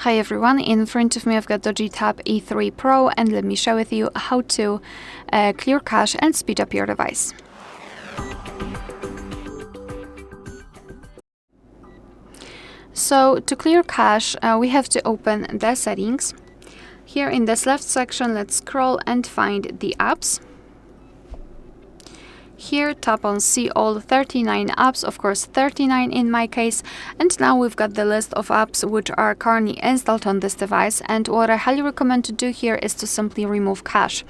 Hi everyone, in front of me I've got DOOGEE Tab E3 Pro, and let me share with you how to clear cache and speed up your device. So to clear cache, we have to open the settings. Here in this left section, let's scroll and find the apps. Here, tap on see all 39 apps, of course 39 in my case, and now we've got the list of apps which are currently installed on this device. And what I highly recommend to do here is to simply remove cache.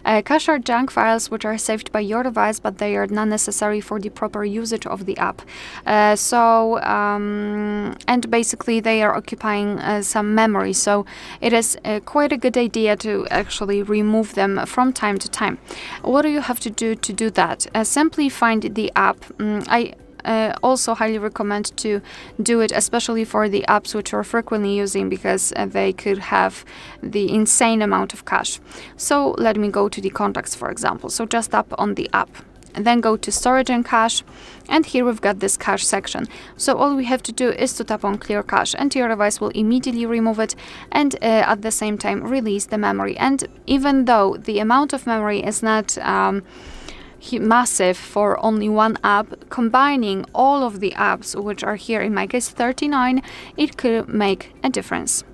Cache are junk files which are saved by your device, but they are not necessary for the proper usage of the app. And basically they are occupying some memory, so it is quite a good idea to actually remove them from time to time. What do you have to do that? Simply find the app. I also highly recommend to do it, especially for the apps which you're frequently using, because they could have the insane amount of cache. So let me go to the contacts, for example. So just tap on the app and then go to storage and cache, and here we've got this cache section. So all we have to do is to tap on clear cache, and your device will immediately remove it and at the same time release the memory. And even though the amount of memory is not massive for only one app, combining all of the apps, which are here in my case 39, it could make a difference.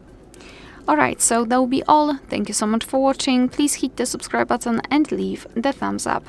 Alright, so that will be all. Thank you so much for watching. Please hit the subscribe button and leave the thumbs up.